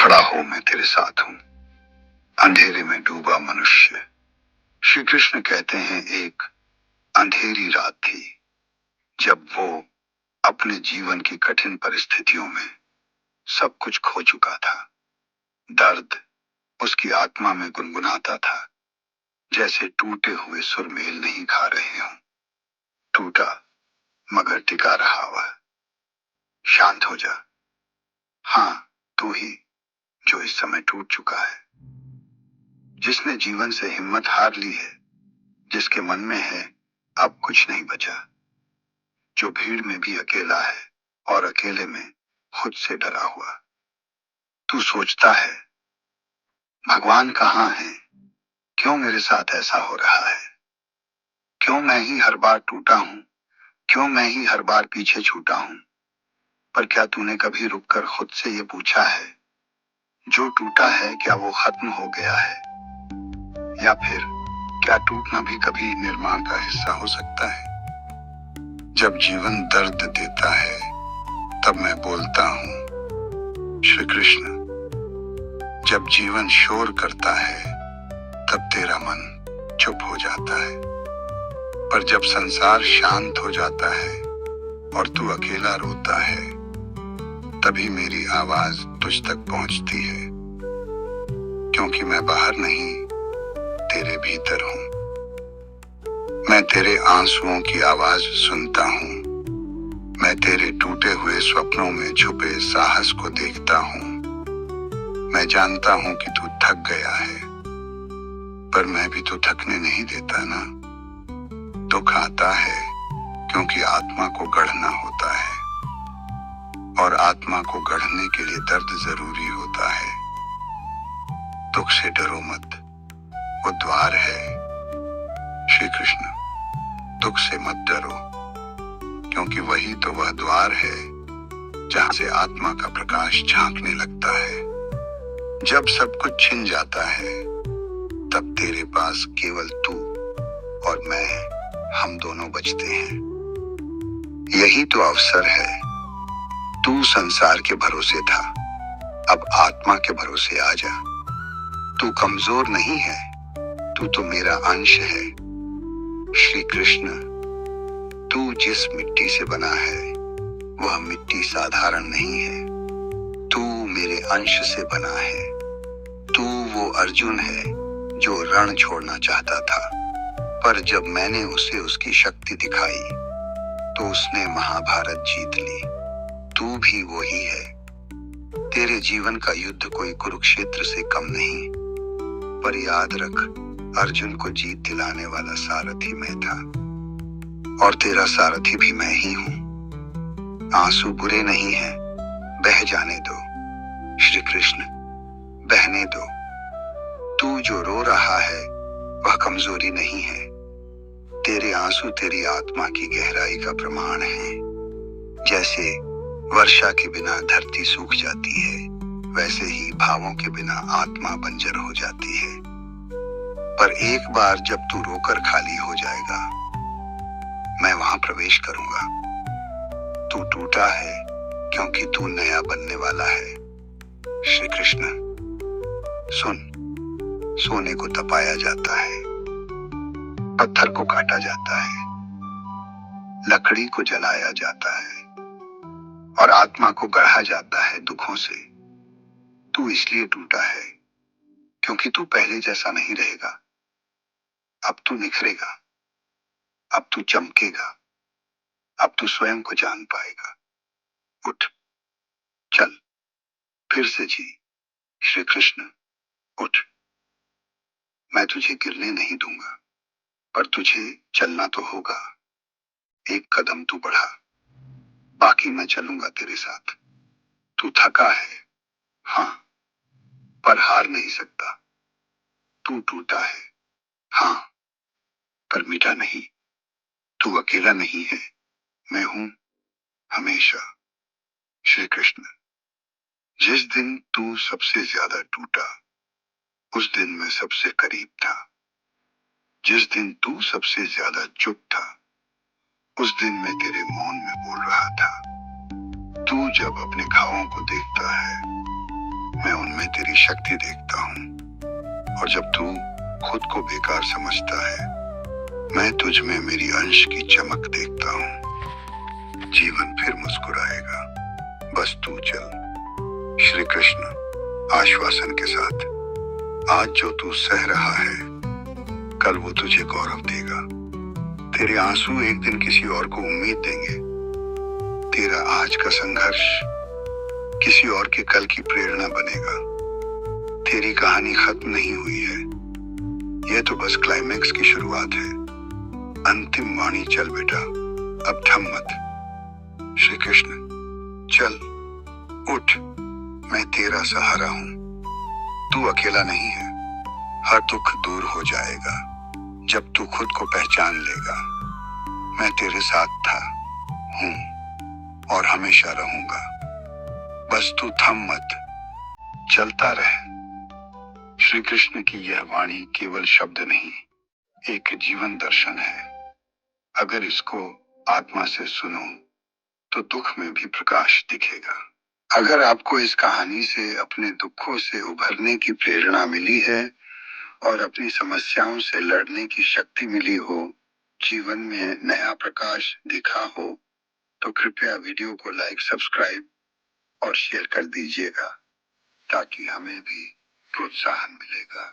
खड़ा हो, मैं तेरे साथ हूं। अंधेरे में डूबा मनुष्य। श्री कृष्ण कहते हैं, एक अंधेरी रात थी जब वो अपने जीवन की कठिन परिस्थितियों में सब कुछ खो चुका था। दर्द उसकी आत्मा में गुनगुनाता था, जैसे टूटे हुए सुर मेल नहीं खा रहे हों। टूटा मगर टिका रहा वह। शांत हो जा। हाँ, तू ही जो इस समय टूट चुका है, जिसने जीवन से हिम्मत हार ली है, जिसके मन में है अब कुछ नहीं बचा, जो भीड़ में भी अकेला है और अकेले में खुद से डरा हुआ। तू सोचता है, भगवान कहाँ है? क्यों मेरे साथ ऐसा हो रहा है? क्यों मैं ही हर बार टूटा हूं? क्यों मैं ही हर बार पीछे छूटा हूं? पर क्या तूने कभी रुककर खुद से ये पूछा है, जो टूटा है क्या वो खत्म हो गया है? या फिर क्या टूटना भी कभी निर्माण का हिस्सा हो सकता है? जब जीवन दर्द देता है तब मैं बोलता हूँ, श्री कृष्ण। जब जीवन शोर करता है तब तेरा मन चुप हो जाता है। पर जब संसार शांत हो जाता है और तू अकेला रोता है, तभी मेरी आवाज तुझ तक पहुंचती है। क्योंकि मैं बाहर नहीं, तेरे भीतर हूं। मैं तेरे आंसुओं की आवाज सुनता हूं। मैं तेरे टूटे हुए स्वप्नों में छुपे साहस को देखता हूं। मैं जानता हूं कि तू थक गया है, पर मैं भी तो थकने नहीं देता ना। दुख आता है क्योंकि आत्मा को गढ़ना होता है, और आत्मा को गढ़ने के लिए दर्द जरूरी होता है। दुख से डरो मत, वो द्वार है। श्री कृष्ण, दुख से मत डरो, क्योंकि वही तो वह द्वार है जहां से आत्मा का प्रकाश झांकने लगता है। जब सब कुछ छिन जाता है, तब तेरे पास केवल तू और मैं, हम दोनों बचते हैं। यही तो अवसर है। तू संसार के भरोसे था, अब आत्मा के भरोसे आ जा। तू कमजोर नहीं है, तू तो मेरा अंश है। श्री कृष्ण, तू जिस मिट्टी से बना है वह मिट्टी साधारण नहीं है। तू मेरे अंश से बना है। तू वो अर्जुन है जो रण छोड़ना चाहता था, पर जब मैंने उसे उसकी शक्ति दिखाई तो उसने महाभारत जीत ली। तू भी वही है। तेरे जीवन का युद्ध कोई कुरुक्षेत्र से कम नहीं, पर याद रख, अर्जुन को जीत दिलाने वाला सारथी मैं था, और तेरा सारथी भी मैं ही हूं। आंसू बुरे नहीं हैं, बह जाने दो। श्री कृष्ण, बहने दो। तू जो रो रहा है वह कमजोरी नहीं है। तेरे आंसू तेरी आत्मा की गहराई का प्रमाण है। जैसे वर्षा के बिना धरती सूख जाती है, वैसे ही भावों के बिना आत्मा बंजर हो जाती है। पर एक बार जब तू रोकर खाली हो जाएगा, मैं वहां प्रवेश करूंगा। तू टूटा है क्योंकि तू नया बनने वाला है। श्री कृष्ण, सुन, सोने को तपाया जाता है, पत्थर को काटा जाता है, लकड़ी को जलाया जाता है, और आत्मा को गढ़ा जाता है दुखों से। तू इसलिए टूटा है क्योंकि तू पहले जैसा नहीं रहेगा। अब तू निखरेगा, अब तू चमकेगा, अब तू स्वयं को जान पाएगा। उठ, चल, फिर से जी। श्री कृष्ण, उठ। मैं तुझे गिरने नहीं दूंगा, पर तुझे चलना तो होगा। एक कदम तू बढ़ा, बाकी मैं चलूंगा तेरे साथ। तू थका है, हाँ, पर हार नहीं सकता। तू टूटा है, हाँ, पर मिटा नहीं। तू अकेला नहीं है, मैं हूं हमेशा। श्री कृष्ण, जिस दिन तू सबसे ज्यादा टूटा, उस दिन मैं सबसे करीब था। जिस दिन तू सबसे ज्यादा चुप था, उस दिन मैं तेरे मौन में बोल रहा था। तू जब अपने घावों को देखता है मैं उनमें तेरी शक्ति देखता हूँ। और जब तू खुद को बेकार समझता है, मैं तुझ में मेरी अंश की चमक देखता हूँ। जीवन फिर मुस्कुराएगा, बस तू चल। श्री कृष्ण आश्वासन के साथ, आज जो तू सह रहा है, कल वो तुझे गौरव देगा। तेरे आंसू एक दिन किसी और को उम्मीद देंगे। तेरा आज का संघर्ष किसी और के कल की प्रेरणा बनेगा। तेरी कहानी खत्म नहीं हुई है, यह तो बस क्लाइमैक्स की शुरुआत है। अंतिम वाणी, चल बेटा, अब थम मत। श्री कृष्ण, चल, उठ, मैं तेरा सहारा हूं। तू अकेला नहीं है। हर दुख दूर हो जाएगा जब तू खुद को पहचान लेगा। मैं तेरे साथ था, हूं और हमेशा रहूंगा। बस तू थम मत, चलता रह। श्री कृष्ण की यह वाणी केवल शब्द नहीं, एक जीवन दर्शन है। अगर इसको आत्मा से सुनो तो दुख में भी प्रकाश दिखेगा। अगर आपको इस कहानी से अपने दुखों से उभरने की प्रेरणा मिली है और अपनी समस्याओं से लड़ने की शक्ति मिली हो, जीवन में नया प्रकाश दिखा हो, तो कृपया वीडियो को लाइक, सब्सक्राइब और शेयर कर दीजिएगा, ताकि हमें भी प्रोत्साहन मिलेगा।